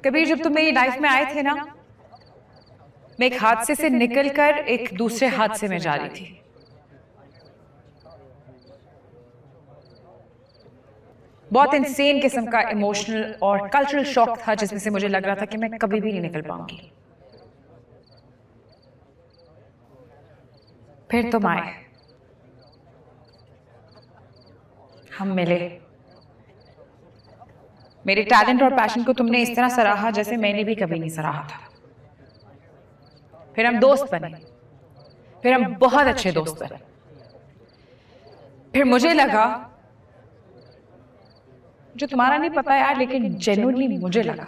कबीर, जब तुम मेरी लाइफ में आए थे ना, मैं एक हादसे से निकलकर एक दूसरे हादसे में जा रही थी। बहुत इंसेन किस्म का इमोशनल और कल्चरल शॉक था, जिसमें से मुझे लग रहा था कि मैं कभी भी नहीं निकल पाऊंगी। फिर तुम आए, हम मिले। मेरे टैलेंट और पैशन को तुमने इस तरह सराहा जैसे मैंने भी कभी नहीं सराहा था। फिर हम दोस्त बने, फिर हम बहुत अच्छे दोस्त बने। फिर मुझे लगा, जो तुम्हारा नहीं पता यार, लेकिन जेन्युइनली मुझे लगा,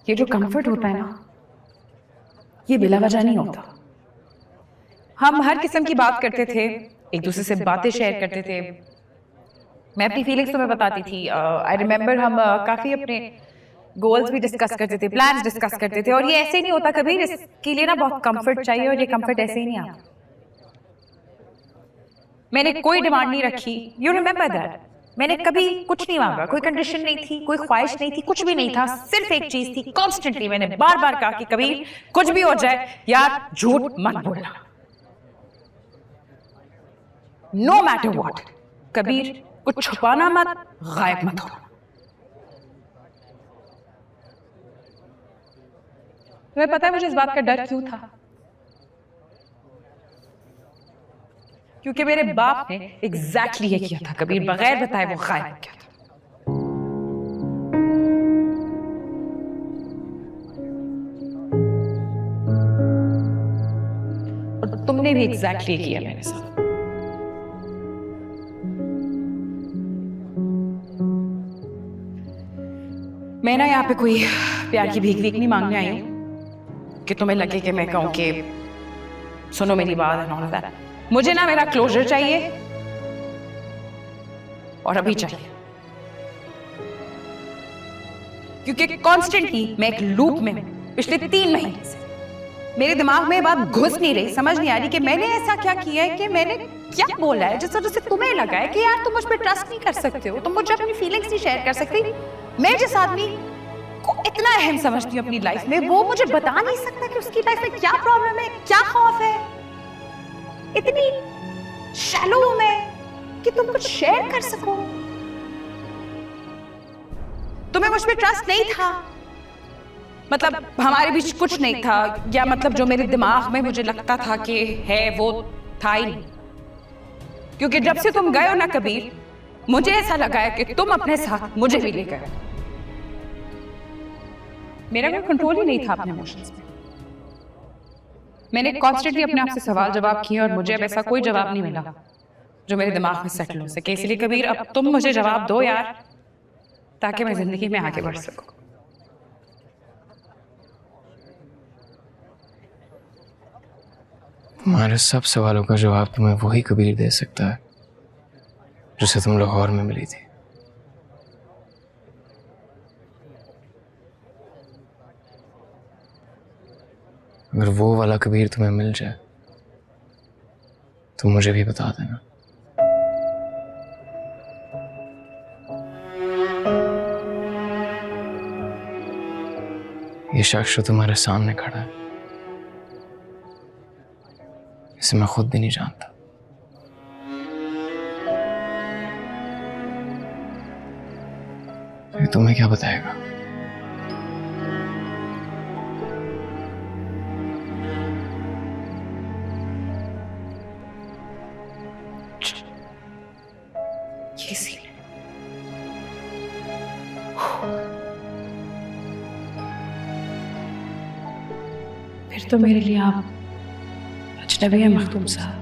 ये जो कंफर्ट होता है ना, ये बिला वजह नहीं होता। हम हर किस्म की बात करते थे, एक दूसरे से बातें शेयर करते थे। मैं अपनी फीलिंग्स तुम्हें बताती थी। आई रिमेम्बर हम काफी अपने गोल्स भी डिस्कस करते थे, प्लान्स डिस्कस करते थे। और ये ऐसे ही नहीं होता कभी, इसके लिए ना बहुत कंफर्ट चाहिए, और ये कंफर्ट ऐसे ही नहीं आता। मैंने कोई डिमांड नहीं रखी, यू रिमेम्बर दैट। मैंने कभी कुछ नहीं मांगा, कोई कंडीशन नहीं थी, कोई ख्वाहिश नहीं थी, कुछ भी नहीं था। सिर्फ एक चीज थी, कॉन्स्टेंटली मैंने बार बार कहा कि कभी कुछ भी हो जाए यार, झूठ मत बोलना, नो मैटर व्हाट। कबीर, कुछ छुपाना मत, गायब मत होना। तुम्हें पता है मुझे इस बात का डर क्यों था? क्योंकि मेरे बाप ने एग्जैक्टली ये किया था कबीर, बगैर बताए वो गायब हो गया था। और तुमने भी एग्जैक्टली किया मेरे साथ। मैं ना यहाँ पे कोई प्यार की भीख वीख नहीं मांगने आई हूं कि तुम्हें लगे कि मैं कहूं कि सुनो मेरी बात एंड ऑल दैट। मुझे ना मेरा क्लोजर चाहिए, और अभी चाहिए। क्योंकि कॉन्स्टेंटली मैं एक लूप में हूं पिछले 3 महीने से। मेरे दिमाग में बात घुस नहीं रही, समझ नहीं आ रही कि मैंने ऐसा क्या किया है, कि मैंने क्या बोला है जिस वजह से तुम्हें लगा है कि यार तुम मुझ पर ट्रस्ट नहीं कर सकते हो, तुम मुझे अपनी फीलिंग्स नहीं शेयर कर सकती। मैं जिस आदमी को इतना अहम समझती हूँ अपनी लाइफ में, वो मुझे बता नहीं सकता कि उसकी लाइफ में क्या प्रॉब्लम है, क्या खौफ है। इतनी शैलो हूं मैं कि तुम कुछ शेयर कर सको। तुम्हें मुझ पर ट्रस्ट नहीं था, मतलब हमारे बीच कुछ नहीं था, या मतलब जो मेरे दिमाग में मुझे लगता था कि है वो था ही नहीं। क्योंकि जब से तुम गए हो ना कबीर, मुझे ऐसा लगा है कि तुम अपने साथ मुझे भी ले गए। मेरा कोई कंट्रोल ही नहीं था अपने इमोशंस पे। मैंने कॉन्स्टेंटली अपने आप से सवाल जवाब किए, और मुझे अब ऐसा कोई जवाब नहीं मिला जो मेरे दिमाग में सेटल हो सके। इसलिए कबीर, अब तुम मुझे जवाब दो यार, ताकि मैं जिंदगी में आगे बढ़ सकूं। तुम्हारे सब सवालों का जवाब तुम्हें वही कबीर दे सकता है जिसे तुम लाहौर में मिली थी। अगर वो वाला कबीर तुम्हें मिल जाए तो मुझे भी बता देना। ये शख्स जो तुम्हारे सामने खड़ा है, इसे मैं खुद भी नहीं जानता। ये तुम्हें क्या बताएगा? ये सीन है। फिर तो मेरे लिए आप अजनबी है मखदूम साहब।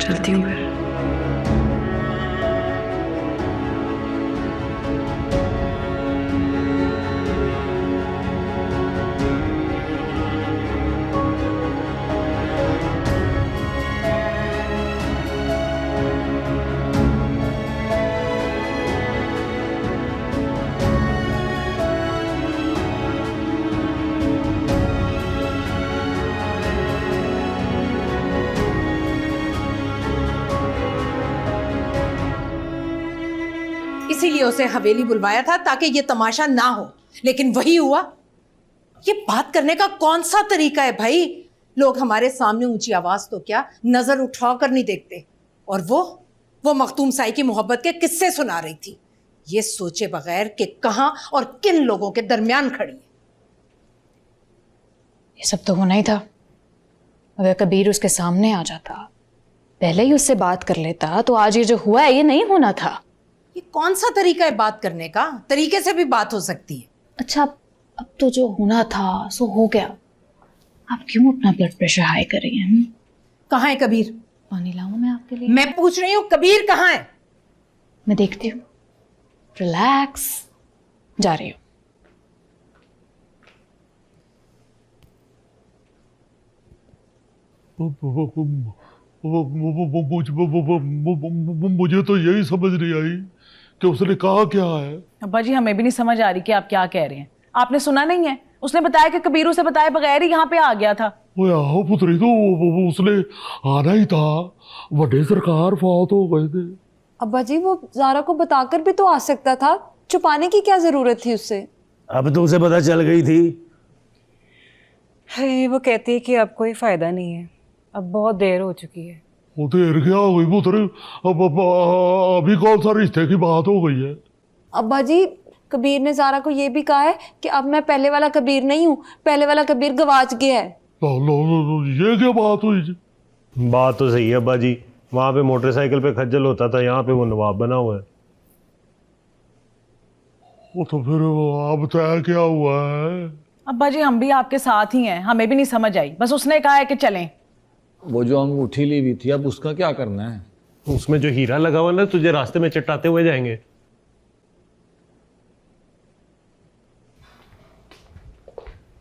चलती हूँ फिर। इसीलिए उसे हवेली बुलवाया था ताकि ये तमाशा ना हो, लेकिन वही हुआ। ये बात करने का कौन सा तरीका है भाई? लोग हमारे सामने ऊंची आवाज तो क्या, नजर उठा कर नहीं देखते। और वो मखदूम साई की मोहब्बत के किस्से सुना रही थी, ये सोचे बगैर कि कहां और किन लोगों के दरमियान खड़ी है। ये सब तो होना ही था। अगर कबीर उसके सामने आ जाता, पहले ही उससे बात कर लेता, तो आज ये जो हुआ है ये नहीं होना था। ये कौन सा तरीका है बात करने का? तरीके से भी बात हो सकती है। अच्छा, अब तो जो होना था सो हो गया। आप क्यों अपना ब्लड प्रेशर हाई कर रही हैं? कहाँ है कबीर? पानी लाऊं मैं आपके लिए? मैं पूछ रही हूँ कबीर कहाँ है? मैं देखती हूँ। रिलैक्स, जा रही हूँ। मुझे तो यही समझ नहीं आई कि उसने कहा क्या है। अब्बा जी, हमें भी नहीं समझ आ रही कि आप क्या कह रहे हैं। आपने सुना नहीं है? उसने बताया कि कबीर उसे बताए बगैर ही यहाँ पे आ गया था। वो आहो पुत्री, तो उसने आना ही था। बड़े सरकार फौत हो गए थे। अब्बा जी, वो ज़ारा को बताकर भी तो आ सकता था, छुपाने की क्या जरूरत थी उससे? अब तो उसे पता चल गई थी। है, वो कहती है कि अब कोई फायदा नहीं है, अब बहुत देर हो चुकी है। वो देर क्या हो गई पुत्री? अब अभी कौन सा रिश्ते की बात हो गई है? अब्बा जी, कबीर ने ज़ारा को ये भी कहा है कि अब मैं पहले वाला कबीर नहीं हूँ, पहले वाला कबीर गवाच गया है। ये क्या बात हुई जी? बात तो सही है अब्बा जी, वहां पे मोटरसाइकिल पे खज्जल होता था, यहाँ पे वो नवाब बना हुआ है। वो तो फिर अब तय क्या हुआ है? अब्बा जी, हम भी आपके साथ ही हैं, हमें भी नहीं समझ आई। बस उसने कहा है कि चलें। वो जो अंगूठी ली हुई थी, अब उसका क्या करना है? उसमें जो हीरा लगा हुआ ना, तुझे रास्ते में चटाते हुए जाएंगे।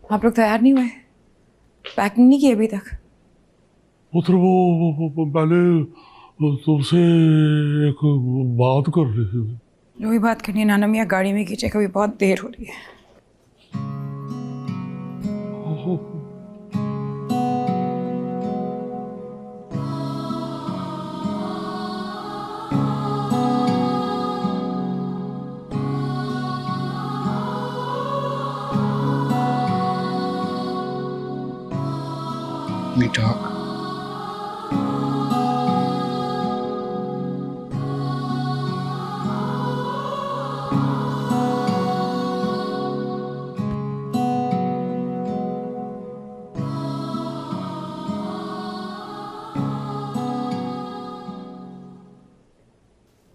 आप लोग तैयार नहीं हुए? पैकिंग नहीं की अभी तक? पुत्र वो पहले तुमसे एक बात कर रही थी। जो भी बात करनी है नाना मियाँ गाड़ी में कीजिए, कभी बहुत देर हो रही है। We talk.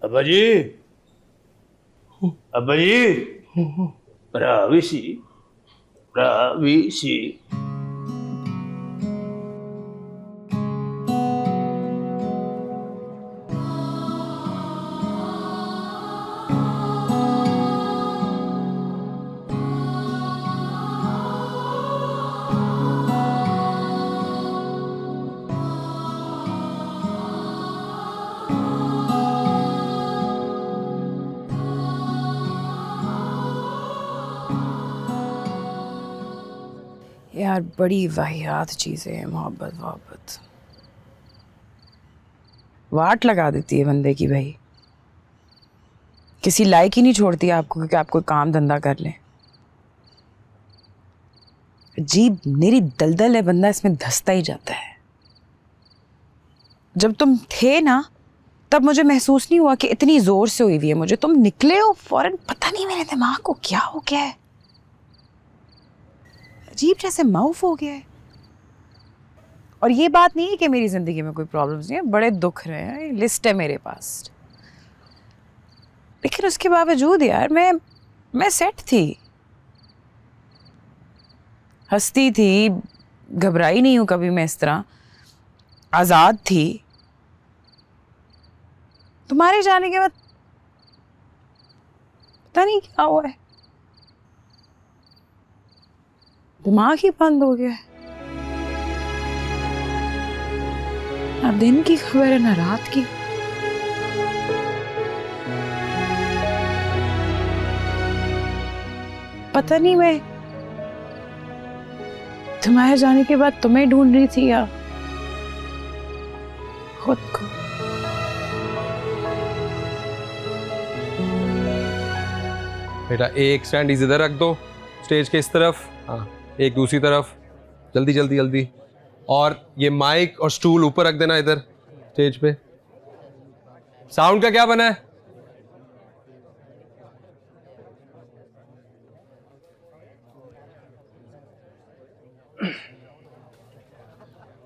अब्बा जी, अब्बा जी, प्राविशी, प्राविशी। यार बड़ी वाहियात चीज़ें हैं मोहब्बत। वाट लगा देती है बंदे की भाई, किसी लायक ही नहीं छोड़ती आपको कि आप कोई काम धंधा कर लें। अजीब मेरी दलदल है, बंदा इसमें धंसता ही जाता है। जब तुम थे ना, तब मुझे महसूस नहीं हुआ कि इतनी जोर से हुई हुई है मुझे। तुम निकले हो फौरन, पता नहीं मेरे दिमाग को क्या हो गया है, अजीब जैसे माउफ हो गया है। और ये बात नहीं है कि मेरी जिंदगी में कोई प्रॉब्लम्स नहीं है, बड़े दुख रहे हैं, लिस्ट है मेरे पास, लेकिन उसके बावजूद यार मैं सेट थी, हंसती थी, घबराई नहीं हूं कभी मैं, इस तरह आजाद थी। तुम्हारे जाने के बाद पता नहीं क्या हुआ है, दिमाग ही बंद हो गया है। ना दिन की खबर है ना रात की। पता नहीं मैं तुम्हारे जाने के बाद तुम्हें ढूंढ रही थी या खुद को। बेटा एक स्टैंड इधर रख दो स्टेज के इस तरफ, हाँ एक दूसरी तरफ, जल्दी जल्दी जल्दी। और ये माइक और स्टूल ऊपर रख देना इधर स्टेज पे। साउंड का क्या बना है?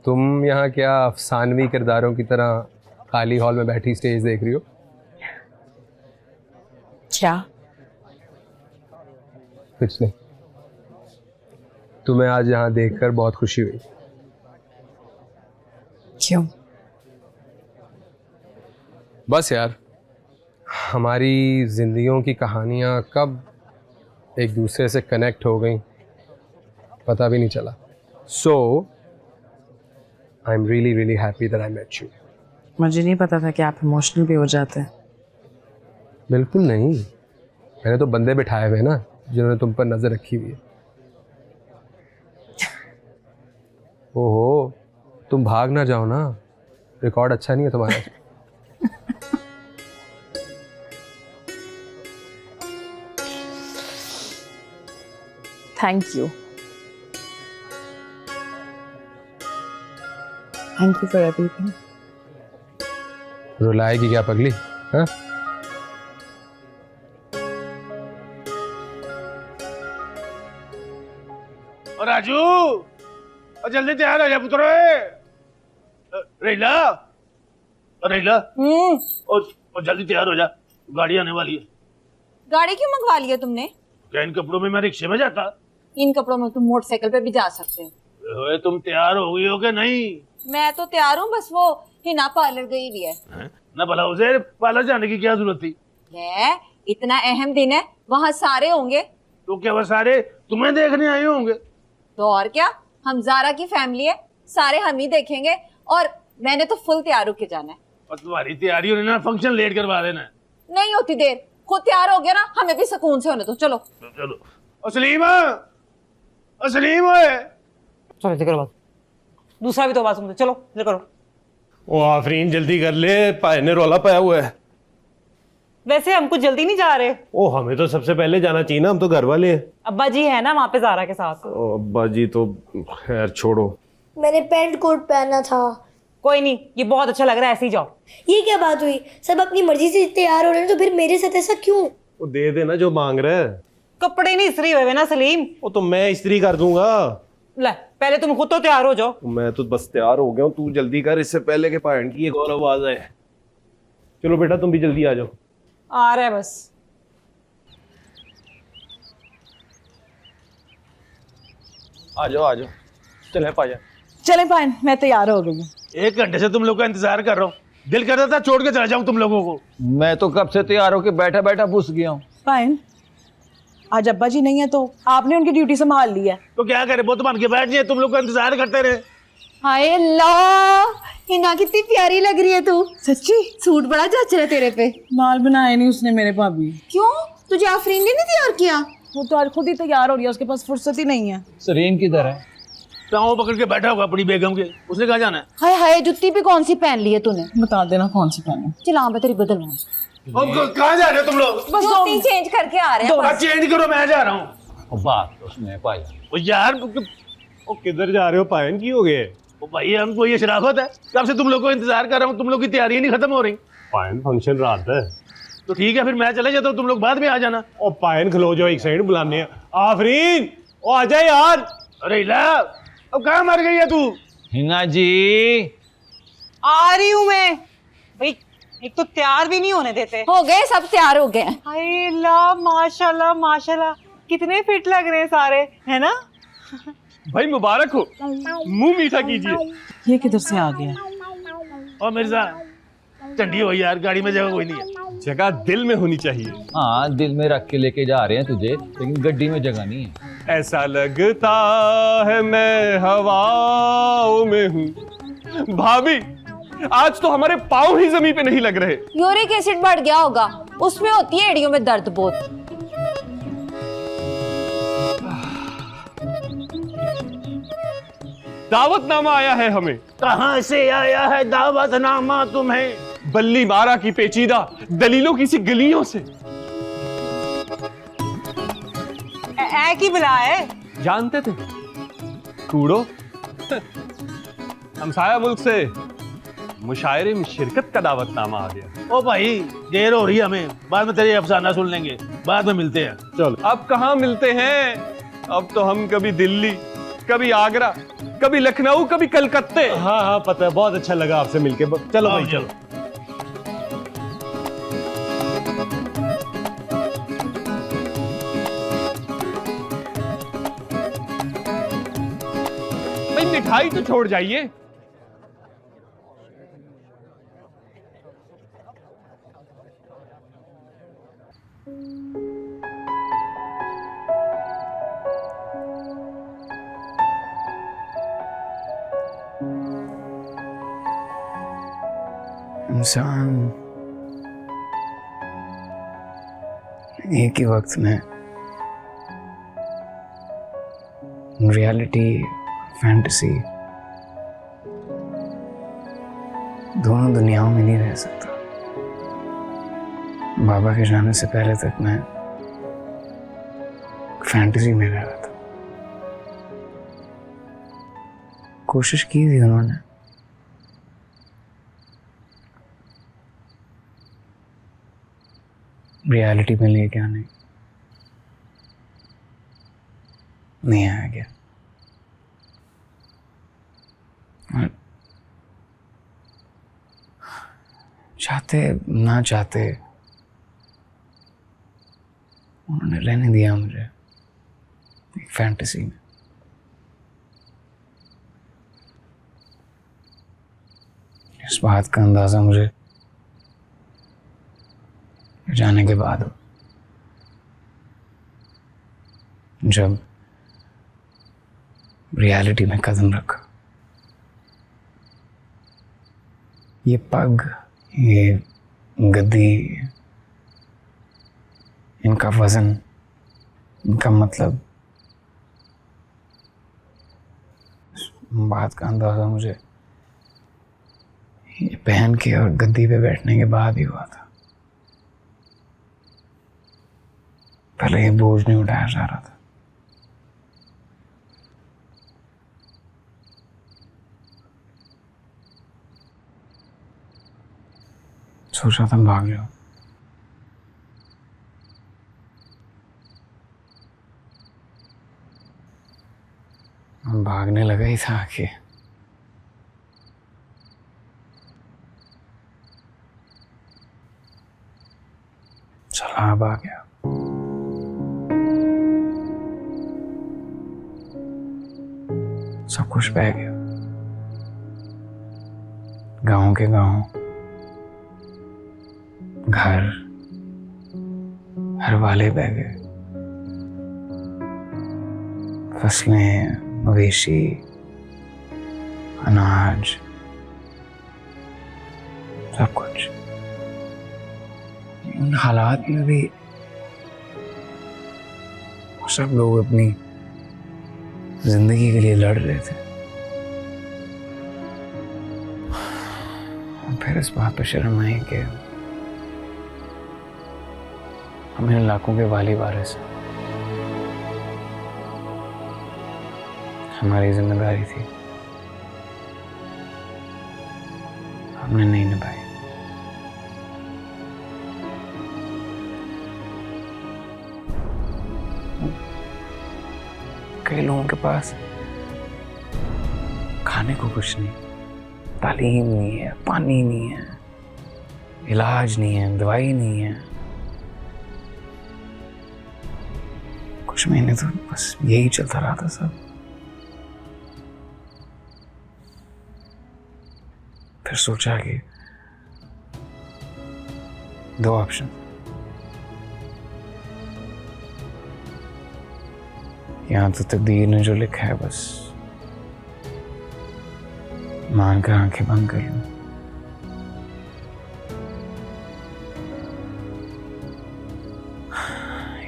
तुम यहाँ क्या अफसानवी किरदारों की तरह खाली हॉल में बैठी स्टेज देख रही हो? क्या? कुछ नहीं, तुम्हें आज यहाँ देखकर बहुत खुशी हुई। क्यों? बस यार, हमारी जिंदगियों की कहानियाँ कब एक दूसरे से कनेक्ट हो गई पता भी नहीं चला। So I am really really happy that I met you. मुझे नहीं पता था कि आप इमोशनल भी हो जाते हैं। बिल्कुल नहीं, मैंने तो बंदे बिठाए हुए ना जिन्होंने तुम पर नजर रखी हुई है। ओहो, तुम भाग ना जाओ ना, रिकॉर्ड अच्छा नहीं है तुम्हारा। Thank you, thank you for everything. रुलाएगी क्या पगली? हाँ? और राजू, और जल्दी तैयार हो जा पुत्र। रहीला, रहीला, और जल्दी तैयार हो जा, गाड़ी आने वाली है। गाड़ी क्यों मंगवा लिया तुमने? क्या इन कपड़ों में मैं रिक्शे में जाता? इन कपड़ों में तुम मोटरसाइकिल पे भी जा सकते हो। ओए, तुम तैयार हो गई हो कि नहीं? मैं तो तैयार हूँ, बस वो हिना पार्लर गई भी है। ना भला उसे पार्लर जाने की क्या जरूरत थी? है, इतना अहम दिन है, वहाँ सारे होंगे। तो क्या वो सारे तुम्हें देखने आए होंगे? तो और क्या, हम जारा की फैमिली है, सारे हम ही देखेंगे। और मैंने तो फुल तैयार होके जाना है। और तुम्हारी तैयारी होने ना, फंक्शन लेट करवा देना है। नहीं होती देर, खुद तैयार हो गया ना, हमें भी सुकून से होने दो। चलो चलो। और सलीमा, और सलीम ओए, चलो इधर करो बात, दूसरा भी तो बात सुनते, चलो इधर करो। ओ आफरीन जल्दी कर ले, पाए ने रौला पाया हुआ है। वैसे हम कुछ जल्दी नहीं जा रहे। ओ हमें तो सबसे पहले जाना चाहिए ना, हम तो घर वाले हैं। अब्बा जी है ना वहाँ पे जारा के साथ। ओ अब्बा जी तो खैर छोड़ो। मैंने पैंट कोट पहना था। कोई नहीं, ये बहुत अच्छा लग रहा है, ऐसे ही जाओ। ये क्या बात हुई, सब अपनी मर्जी से तैयार हो रहे हैं, तो फिर मेरे साथ ऐसा क्यों? वो दे देना जो मांग रहा है। कपड़े नहीं इस्त्री हुए ना सलीम। वो तो मैं इस्त्री कर दूंगा। ले पहले तुम खुद तो तैयार हो जाओ। मैं तो बस तैयार हो गया हूँ, तू जल्दी कर, इससे पहले के पायन की एक और आवाज आए। चलो बेटा तुम भी जल्दी आ जाओ। आ रहा है बस। आ जाओ चले पाया। चले पायन, मैं तैयार हो गई हूँ। 1 घंटे से तुम लोग का इंतजार कर रहा हूँ, दिल कर रहा था छोड़ के चला जाऊं तुम लोगों को। मैं तो कब से तैयार होके बैठा बैठा घुस गया हूँ। पायन, आज अब्बा जी नहीं है तो आपने उनकी ड्यूटी संभाल ली है। तो क्या करे, बहुत मान के बैठ जाए, तुम लोग का इंतजार करते रहे। हाय अल्लाह, हिना कितनी प्यारी लग रही है तू। सच्ची सूट बड़ा जच रहा है तेरे पे। बाल बनाए नहीं उसने मेरे भाभी। क्यों, तुझे आफरीन ने नहीं तैयार किया? वो तो आज खुद ही तैयार हो रही है, उसके पास फुर्सत ही नहीं है। सरीन किधर है? टाँव पकड़ के बैठा होगा अपनी बेगम के, उसने कहा जाना है। हाय हाय, जुत्ती भी कौन सी पहन ली है तूने? बता देना कौन सी पहने। चला मैं तेरी बदलवाऊं। कहाँ जा रहे हो तुम लोग? बस जुत्ती चेंज करके आ रहे हैं। चेंज करो, मैं जा रहा हूँ। बात उसमें पाया। यार ओ किधर जा रहे हो, पायन की हो गए? ओ भाई हमको ये शराफत है, कब से तुम लोग को इंतजार कर रहा हूँ, तुम लोग की तैयारी नहीं खत्म हो रही। पायन फंक्शन रात है। तो ठीक है फिर मैं चले जाता हूँ, तुम लोग बाद में आ जाना। ओ पायन खलो जाओ, एक साइड बुलाने हैं। आफरीन ओ आ जा यार। अरे ला, अब कहाँ मर गई है तू? हिना जी आ रही हूँ मैं। भाई एक तो तैयार भी नहीं होने देते। हो गए, सब तैयार हो गए। हाय ला, माशाल्लाह माशाल्लाह, कितने फिट लग रहे हैं सारे, है ना? भाई मुबारक हो, मुंह मीठा कीजिए। ये किधर से आ गया? और मिर्जा ठंडी हो यार, गाड़ी में जगह कोई नहीं है। जगह दिल में होनी चाहिए। हाँ, दिल में रख के लेके जा रहे हैं तुझे, लेकिन गड्डी में जगह नहीं है। ऐसा लगता है मैं हवाओं में हूँ। भाभी आज तो हमारे पाँव ही जमीन पे नहीं लग रहे। यूरिक एसिड बढ़ गया होगा, उसमें होती है एड़ियों में दर्द बहुत। दावतनामा आया है हमें। कहाँ से आया है दावतनामा तुम्हें? बल्ली मारा की पेचीदा दलीलों की सी गलियों से। है कि बुला है? जानते थे कूड़ो। हमसाया मुल्क से मुशायरे में शिरकत का दावतनामा आ गया। ओ भाई देर हो रही है हमें, बाद में तेरे अफसाना सुन लेंगे, बाद में मिलते हैं। चलो। अब कहाँ मिलते हैं? अब तो हम कभी दिल्ली, कभी आगरा, कभी लखनऊ, कभी कलकत्ते। हाँ हाँ पता है, बहुत अच्छा लगा आपसे मिलके। चलो भाई चलो। भाई मिठाई तो छोड़ जाइए। इंसान एक ही वक्त में रियलिटी, फैंटेसी दोनों दुनियाओं में नहीं रह सकता। बाबा के जाने से पहले तक मैं फैंटेसी में रह रहा था। कोशिश की थी उन्होंने, रियलिटी में लेके आने, नहीं आया गया। और चाहते ना चाहते उन्होंने रहने दिया मुझे एक फैंटेसी में। इस बात का अंदाजा मुझे जाने के बाद हो, जब रियलिटी में कदम रखा। ये पग, ये गद्दी, इनका वजन, इनका मतलब, बात का अंदाजा मुझे ये पहन के और गद्दी पे बैठने के बाद ही हुआ था। पहले ये बोझ नहीं उठाया जा रहा था। सोचा था भाग जाओ, भागने लगा ही था कि चला अब आ गया। सब कुछ बह गया, गांव के गांव, घर, हर वाले बह गए, फसलें, मवेशी, अनाज, सब कुछ। उन हालात में भी सब लोग अपनी जिंदगी के लिए लड़ रहे थे। और फिर इस बात पर शर्म आई कि हम इन इलाकों के वाली वारिस हैं। हमारी जिम्मेदारी थी, हमने नहीं निभाई। कई लोगों के पास खाने को कुछ नहीं, तालीम नहीं है, पानी नहीं है, इलाज नहीं है, दवाई नहीं है। कुछ महीने तो बस यही चलता रहा था सब। फिर सोचा कि दो ऑप्शन, यहाँ तो तकदीर ने जो लिखा है बस मान कर आंखें बंद कर लूं,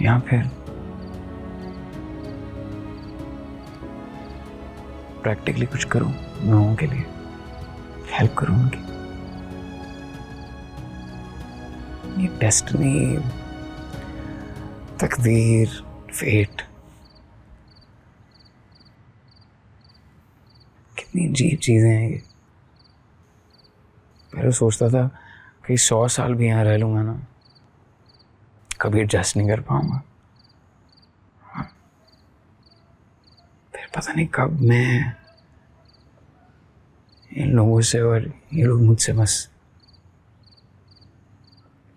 या फिर प्रैक्टिकली कुछ करूं लोगों के लिए, हेल्प करूं उनकी। ये डेस्टिनी, तकदीर, फेट कितनी अजीब चीज़ें हैं ये। पहले सोचता था कि 100 साल भी यहाँ रह लूँगा ना, कभी एडजस्ट नहीं कर पाऊँगा। फिर पता नहीं कब मैं इन लोगों से और ये लोग मुझसे बस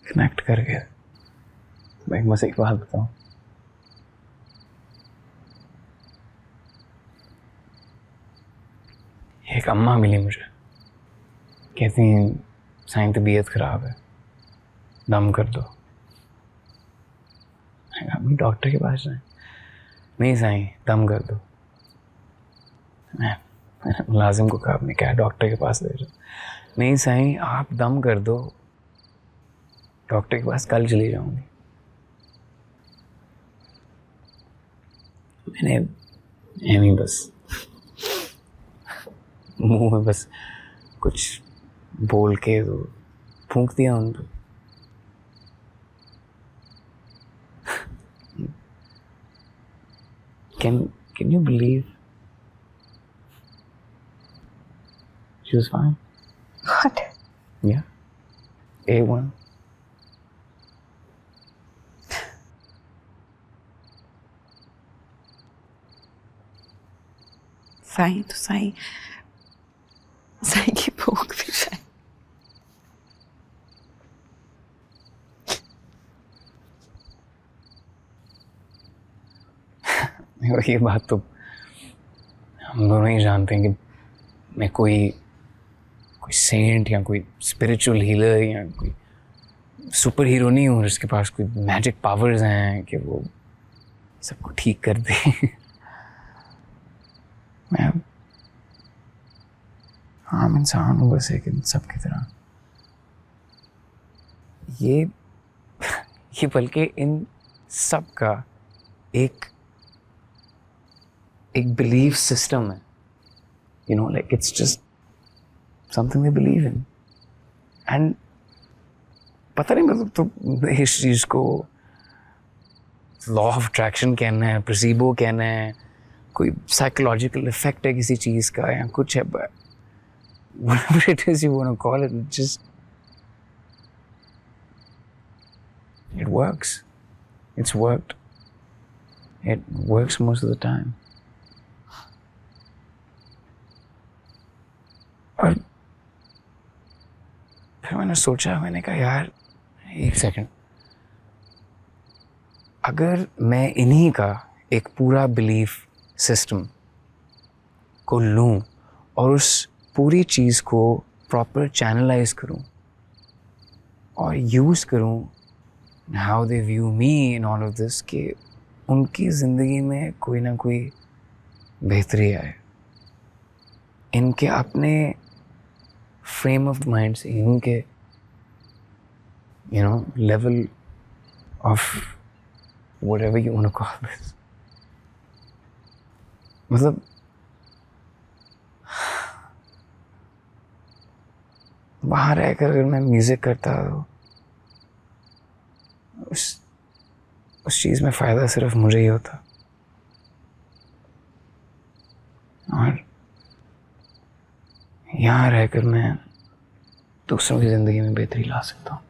कनेक्ट कर गए। मैं बस एक बात बताऊँ, एक अम्मा मिली मुझे, कहती हैं साईं तबीयत खराब है, दम कर दो। अभी डॉक्टर के पास जाए? नहीं साईं, दम कर दो। मैं मुलाजिम को कहा, आपने क्या डॉक्टर के पास ले जाओ? नहीं साईं, आप दम कर दो, डॉक्टर के पास कल चली जाऊंगी। मैंने एमी बस मुंह में बस कुछ बोल के तो फूंक दिया उन पर। Can you believe she was fine? What? Yeah. A1. Sai तो साईं, साईं की भूख भी शायद। ये बात तो हम दोनों ही जानते हैं कि मैं कोई सेंट या कोई स्पिरिचुअल हीलर या कोई सुपर हीरो नहीं हूँ जिसके पास कोई मैजिक पावर्स हैं कि वो सबको ठीक कर दे। मैं आम इंसान हूँ बस एक इन सब की तरह। ये बल्कि इन सब का एक बिलीफ सिस्टम है, you know, like it's just something they believe in. And पता नहीं मतलब तो इस चीज़ को लॉ ऑफ अट्रैक्शन कहना है, प्लेसिबो कहना है, कोई साइकोलॉजिकल इफेक्ट है किसी चीज़ का या कुछ है, but whatever it is you want to call it, it works. It's worked. It works most of the time. और फिर मैंने सोचा, मैंने कहा यार एक सेकंड, अगर मैं इन्हीं का एक पूरा बिलीफ सिस्टम को लूँ और उस पूरी चीज़ को प्रॉपर चैनलाइज करूँ और यूज़ करूँ how they view me in all of this, कि उनकी ज़िंदगी में कोई ना कोई बेहतरी आए, इनके अपने फ्रेम ऑफ माइंड से, इनके level of whatever you want to call this, मतलब बाहर रहकर अगर मैं म्यूज़िक करता तो उस चीज़ में फ़ायदा सिर्फ मुझे ही होता, और यहाँ रहकर मैं दूसरों की ज़िंदगी में बेहतरी ला सकता हूँ।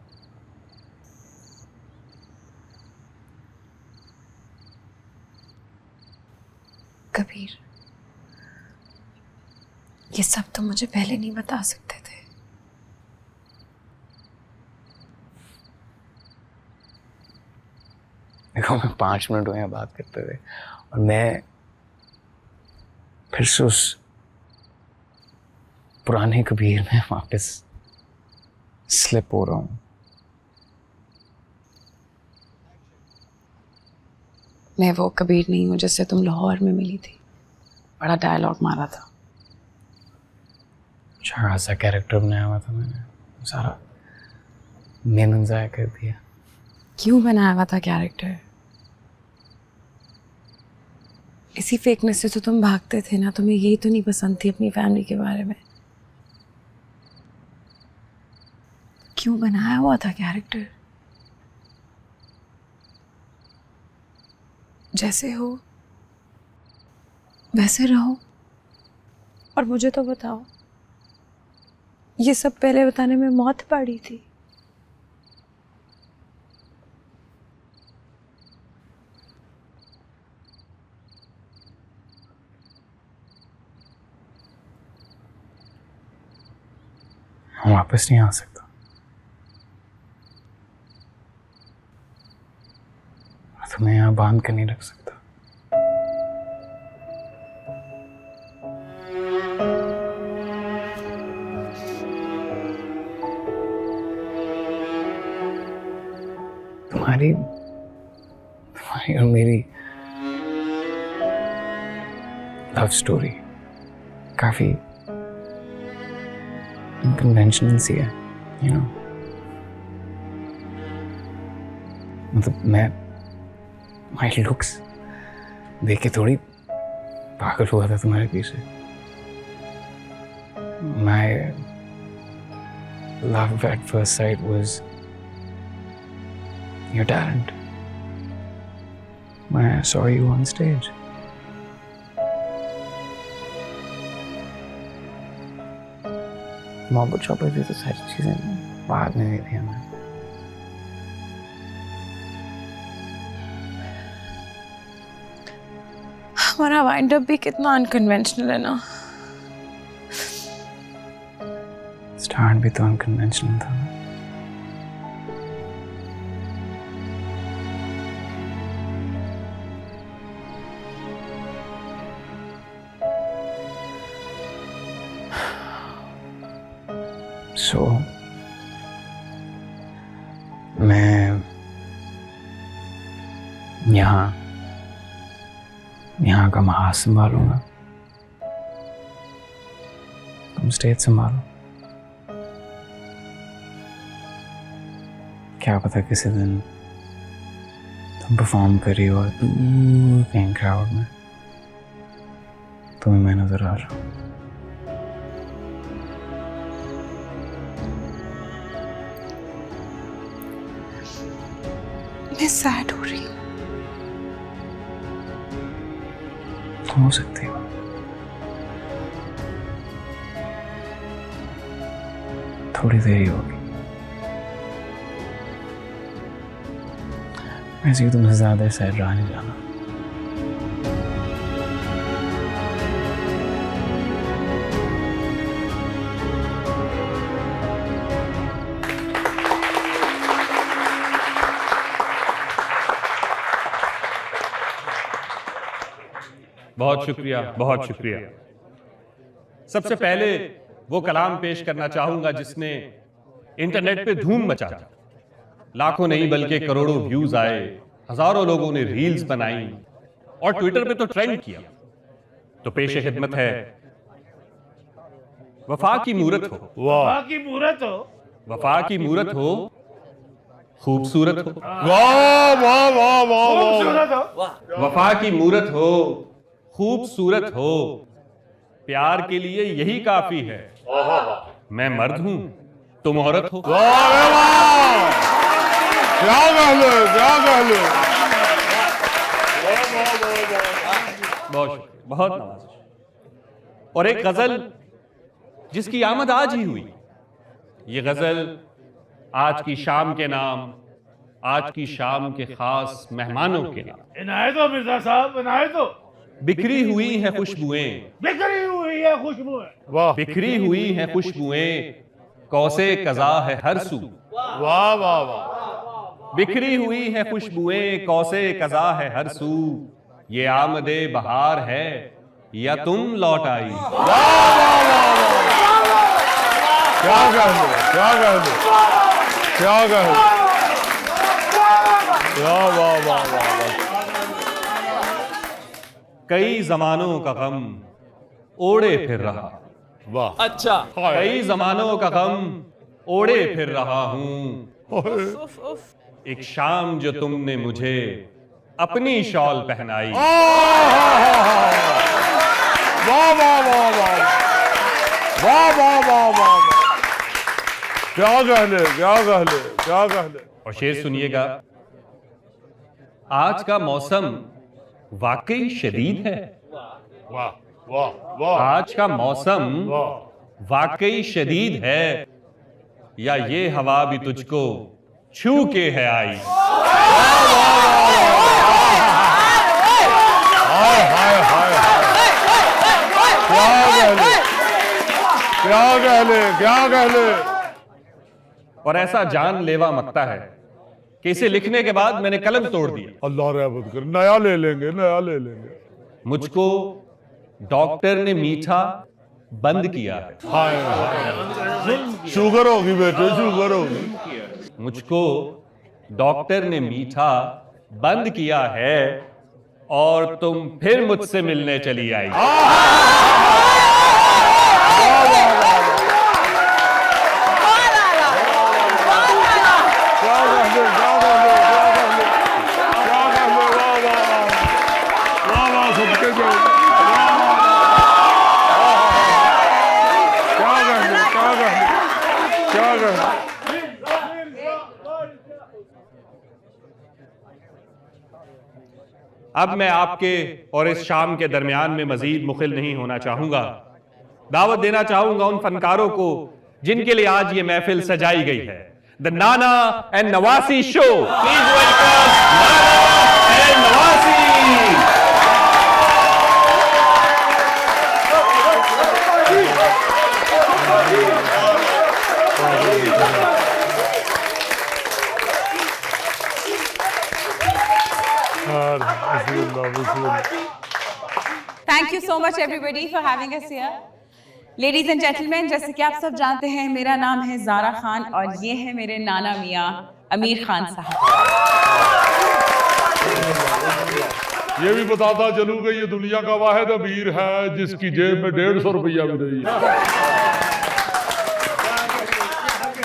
कबीर, ये सब तो मुझे पहले नहीं बता सकते थे। देखो, मैं 5 मिनट हुए हैं बात करते हुए और मैं फिर से उस पुराने कबीर में वापस स्लिप हो रहा हूँ। मैं वो कबीर नहीं हूँ जिससे तुम लाहौर में मिली थी, बड़ा डायलॉग मारा था। अच्छा खासा कैरेक्टर बनाया हुआ था मैंने, सारा मेहनत ज़ाया कर दिया। क्यों बनाया हुआ था कैरेक्टर? इसी फेकनेस से तो तुम भागते थे ना, तुम्हें यही तो नहीं पसंद थी अपनी फैमिली के बारे में। क्यों बनाया हुआ था कैरेक्टर? जैसे हो वैसे रहो और मुझे तो बताओ, ये सब पहले बताने में मौत पड़ी थी। मैं वापस नहीं आ सकता। मैं तुम्हें यहाँ बांध कर नहीं रख सकता। तुम्हारी और मेरी लव स्टोरी काफी कन्वेंशनल सी है, यू नो। मतलब मैं माय लुक्स देख के थोड़ी पागल हुआ था तुम्हारे पीछे। My love at first sight was your talent. When I saw you on stage. मोहब्बत शॉपर भी तो सारी चीजें बाद में दी थी हमें। हमारा वाइंड अप भी कितना अनकन्वेंशनल है ना। स्टार्ट भी तो अनकन्वेंशनल था। So, मैं यहाँ का महाज संभालूंगा, तुम स्टेज संभालो। क्या पता किसी दिन तुम परफॉर्म करी और दूर कहीं क्राउड में तुम्हें मैं नजर आ रहा हूँ। मैं सैड हो रही हूँ। तुम हो सकती हो। थोड़ी देर ही होगी। वैसे ही तुमसे ज्यादा सैड रहा नहीं जाना। बहुत शुक्रिया, बहुत शुक्रिया। सबसे पहले वो कलाम पेश करना चाहूंगा जिसने इंटरनेट पे धूम मचा दी। लाखों नहीं बल्कि करोड़ों व्यूज आए, हजारों लोगों ने रील्स बनाई और ट्विटर पे तो ट्रेंड किया। तो पेश खिदमत है वफा की मूरत हो। वफा की मूरत हो। वफा की मूरत हो, खूबसूरत हो। वाह वाह वाह वाह। वफा की मूरत हो, खूबसूरत हो, प्यार के लिए यही काफी है। मैं मर्द हूं, तुम औरत हो। क्या कहलो, क्या कहलो। बहुत शुक्रिया, बहुत नवाज़िश। और एक गजल जिसकी आमद आज ही हुई। ये गजल आज की शाम के नाम, आज की शाम के खास मेहमानों के नाम। इनायत हो मिर्जा साहब, इनायत हो। बिखरी हुई हैं खुशबुएं, बिखरी हुई है खुशबुएं। वाह। बिखरी हुई हैं खुशबुएं, कौसे कज़ा है हर सू। वाह वाह वाह। बिखरी हुई हैं खुशबुएं, कौसे कज़ा है हर सू। ये आमदे बहार है या तुम लौट आई। क्या कहलो, क्या कहलो, क्या कहलो। वाह वाह वाह वाह। कई जमानों का गम ओढ़े फिर रहा। वाह। अच्छा। कई जमानों का गम ओढ़े फिर रहा हूं। एक शाम जो तुमने मुझे अपनी शॉल पहनाई। वाह वाह वाह वाह वाह वाह वाह वाह। क्या कहले, क्या कहले, क्या कहले। और शेर सुनिएगा। आज का मौसम वाकई शदीद है। वाह। वाह वाह। आज का मौसम वाकई शदीद है, या ये हवा भी तुझको छू के है आई। हाय हाय हाय, क्या कह ले, क्या कह ले। और ऐसा जानलेवा मकता है कि इसे लिखने के बाद मैंने कलम तोड़ दिया। अल्लाह रहमत कर, नया ले लेंगे, नया ले लेंगे। मुझको डॉक्टर ने मीठा बंद किया है। हाय हाय, शुगर होगी बेटे, शुगर होगी। मुझको डॉक्टर ने मीठा बंद किया है और तुम फिर मुझसे मिलने चली आई। अब मैं आपके और इस शाम के दरमियान में मजीद मुखिल नहीं होना चाहूंगा। दावत देना चाहूंगा उन फनकारों को जिनके लिए आज ये महफिल सजाई गई है। द नाना एंड नवासी show, please welcome Nana and नवासी। Thank you so much everybody for having us here. Ladies and gentleman, जैसे कि आप सब जानते हैं, मेरा नाम है ज़ारा खान और ये है मेरे नाना मियाँ अमीर खान साहब। ये भी बताता चलूं कि ये दुनिया का वाहिद अमीर है जिसकी जेब में 150 रुपया भी नहीं है।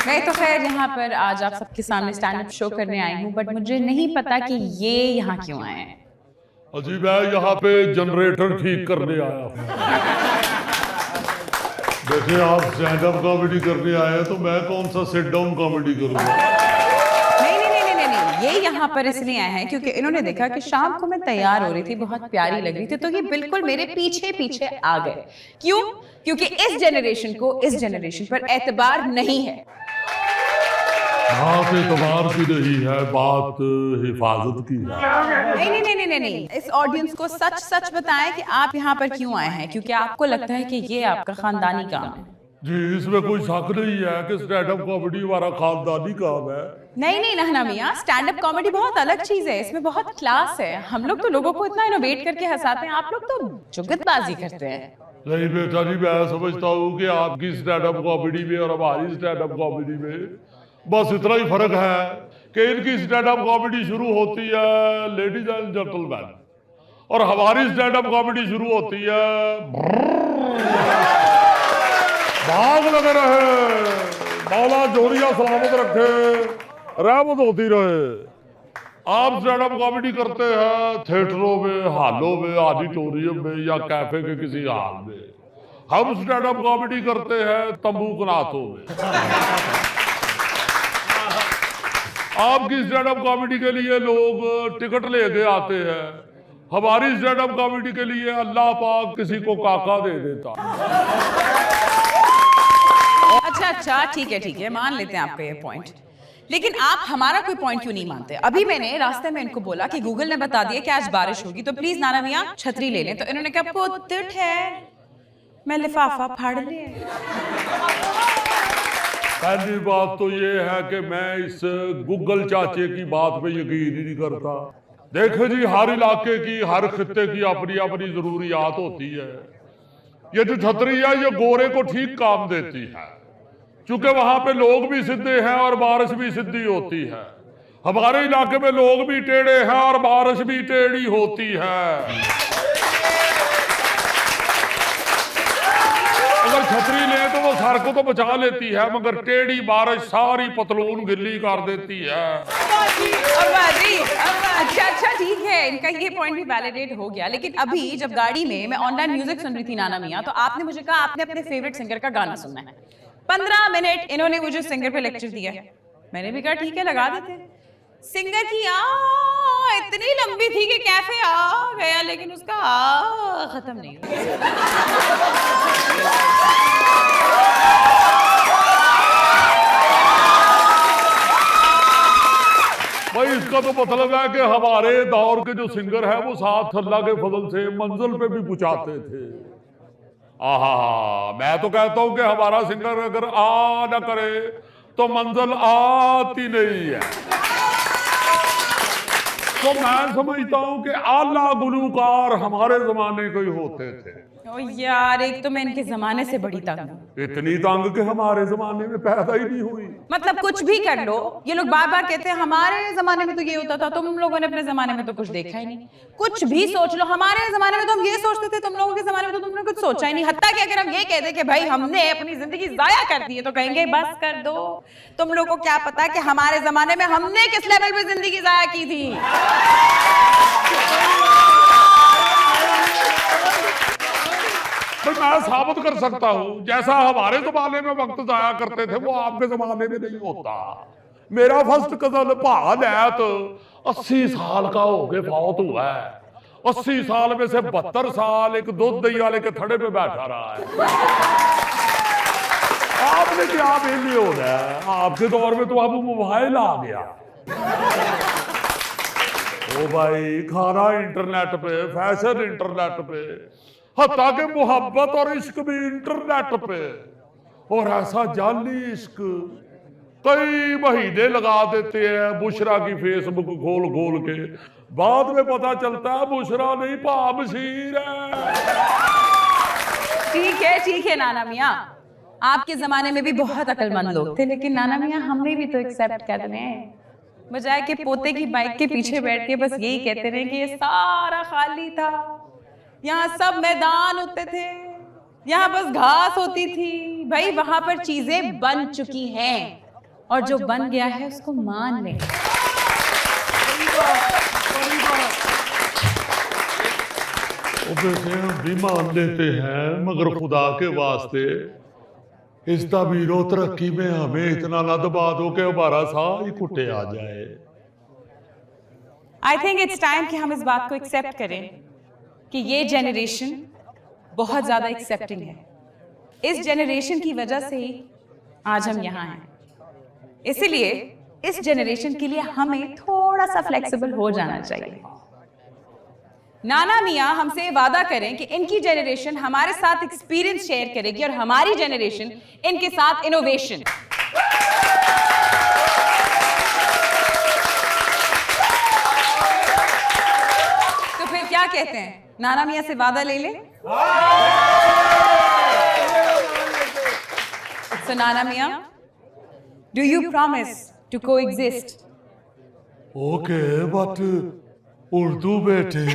मैं तो खैर यहाँ पर आज आप सबके सामने स्टैंड अप शो करने आई हूँ, बट मुझे नहीं पता कि ये यहाँ क्यों आए हैं। अजी मैं यहाँ पे जनरेटर ठीक करने आया हूँ। देखिए आप स्टैंड अप कॉमेडी करने आए हैं तो मैं कौन सा सिट डाउन कॉमेडी करूँगा। नहीं, ये यहाँ पर इसलिए आए हैं क्योंकि इन्होंने देखा कि शाम को मैं तैयार हो रही थी, बहुत प्यारी लग रही थी, तो ये बिल्कुल मेरे पीछे पीछे आ गए। क्यों? क्योंकि इस जनरेशन को इस जनरेशन पर एतबार नहीं है। बात एतबार की नहीं है, बात हिफाजत की है। नहीं। इस ऑडियंस को सच सच बताएं कि आप यहाँ पर क्यों आए हैं, क्योंकि आपको लगता है कि ये आपका खानदानी काम है। जी इसमें कोई शक नहीं है कि स्टैंड अप कॉमेडी हमारा खानदानी काम है। नहीं नहना मियाँ, स्टैंड अप कॉमेडी बहुत अलग चीज है, इसमें बहुत क्लास है। हम लोग तो लोगों को इतना इनोवेट करके हंसाते हैं, आप लोग तो जुगतबाजी करते हैं। नहीं बेटा जी, मैं समझता हूँ कि आपकी स्टैंड अप कॉमेडी में और हमारी स्टैंड अप कॉमेडी में बस इतना ही फर्क है कि इनकी स्टैंड अप कॉमेडी शुरू होती है लेडीज एंड जेंटलमैन और हमारी स्टैंड अप कॉमेडी शुरू होती है भाग लगे रहे, मौला जोरिया सलामत रखे, रहमत होती रहे। आप स्टैंड अप कॉमेडी करते हैं थिएटरों में, हॉलों में, ऑडिटोरियम में या कैफे के किसी हॉल में। हम स्टैंड अप कॉमेडी करते हैं तंबू कनातों में। आपकी स्टैंड अप कॉमेडी के लिए लोग टिकट लेके आते हैं, हमारी स्टैंड अप कॉमेडी के लिए अल्लाह पाक किसी को काका दे देता। अच्छा ठीक है, मान लेते हैं आपका ये पॉइंट, लेकिन आप हमारा कोई पॉइंट क्यों नहीं मानते? अभी मैंने रास्ते में इनको बोला कि गूगल ने बता दिया कि आज बारिश होगी, तो प्लीज नाना मियाँ छतरी ले लें, तो इन्होंने कहा पुत ठहर, मैं लिफाफा फाड़ लिया। पहली बात तो ये है कि मैं इस गूगल चाचे की बात पे यकीन ही नहीं करता। देखो जी, हर इलाके की, हर खित्ते की अपनी अपनी जरूरियात होती है। ये जो छतरी है ये गोरे को ठीक काम देती है, क्योंकि वहां पे लोग भी सीधे हैं और बारिश भी सीधी होती है। हमारे इलाके में लोग भी टेढ़े हैं और बारिश भी टेढ़ी होती है। अगर छतरी ले तो वो सर को तो बचा लेती है, मगर टेढ़ी बारिश सारी पतलून गिल्ली कर देती है। अच्छा ठीक है, इनका ये पॉइंट भी वैलिडेट हो गया। लेकिन अभी जब गाड़ी में मैं ऑनलाइन म्यूजिक सुन रही थी नाना मियाँ, तो आपने मुझे कहा आपने अपने फेवरेट सिंगर का गाना सुनना है। 15 मिनट इन्होंने मुझे सिंगर पे लेक्चर दिया। मैंने भी कहा ठीक है लगा देते। सिंगर की इतनी लंबी थी कि कैफे आ गया, लेकिन उसका आ खत्म नहीं हुआ। भाई इसका तो मतलब है कि हमारे दौर के जो सिंगर है वो साथ अल्लाह के फजल से मंजिल पे भी पहुंचाते थे। आहा, मैं तो कहता हूं कि हमारा सिंगर अगर आ ना करे तो मंजिल आती नहीं है। तो मैं समझता हूं कि आला गुलूकार हमारे जमाने के ही होते थे। ओ यार, एक तो मैं इनके जमाने से बड़ी तंग हूं। इतनी तंग के हमारे जमाने में पैदा ही नहीं हुई। मतलब कुछ भी कर लो, ये लोग बार बार कहते हैं हमारे जमाने में तो ये होता था, तुम लोगों ने अपने जमाने में तो कुछ देखा ही नहीं। कुछ भी सोच लो, हमारे जमाने में तो हम ये सोचते थे, तुम लोगों के जमाने में तो तुमने कुछ सोचा ही नहीं। हत्ता कि अगर हम ये कहते कि भाई हमने अपनी जिंदगी जाया कर दी है, तो कहेंगे बस कर दो, तुम लोगों को क्या पता कि हमारे जमाने में हमने किस लेवल पे जिंदगी जाया की थी। तो मैं साबित कर सकता हूं, जैसा हमारे जमाने में वक्त जाया करते थे वो आपके जमाने में नहीं होता। मेरा फर्स्ट कजन भानैत 80 साल का हो के फौत हुआ है। 80 साल में से 72 साल एक दूध दही वाले के थड़े पे बैठा रहा है। आपने क्या बेली हो रहा है? आपके दौर में तो अब मोबाइल आ गया। ओ भाई, खाना इंटरनेट पे, फैशन इंटरनेट पे, हत्ता के मोहब्बत और इश्क भी इंटरनेट पे। और ऐसा जाली इश्क कई महीने लगा देते हैं बुशरा की फेसबुक खोल खोल के, बाद में पता चलता है बुशरा नहीं पाबशीर है। ठीक है नाना मियाँ, आपके जमाने में भी बहुत अक्लमंद लोग थे, लेकिन नाना मियाँ हमने भी तो एक्सेप्ट कर रहे हैं, बजाय के पोते की बाइक के पीछे बैठ के बस यही कहते रहे कि ये सारा खाली था, यहाँ सब मैदान होते थे, यहाँ बस घास होती थी। भाई वहां पर चीजें बन चुकी हैं और जो बन गया है उसको मान ले। वैसे हम भी मान लेते हैं, मगर खुदा के वास्ते इस तबीरो तरक्की में हमें इतना ना दबा दो कि हमारा साह ही कुटे आ जाए। आई थिंक इट्स टाइम कि हम इस बात को एक्सेप्ट करें कि ये जनरेशन बहुत ज्यादा एक्सेप्टिंग है। इस जनरेशन की वजह से ही आज हम यहाँ हैं। इसीलिए इस जनरेशन के लिए हमें थोड़ा सा फ्लेक्सिबल हो जाना चाहिए। नाना मियाँ हमसे वादा करें कि इनकी जनरेशन हमारे साथ एक्सपीरियंस शेयर करेगी और हमारी जनरेशन इनके साथ इनोवेशन। तो फिर क्या कहते हैं, नाना मियाँ से वादा ले ले? So नाना मियाँ, do you promise to coexist? Okay, but Urdu बेटे।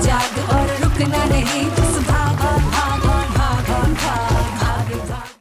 जाग और रुकना नहीं।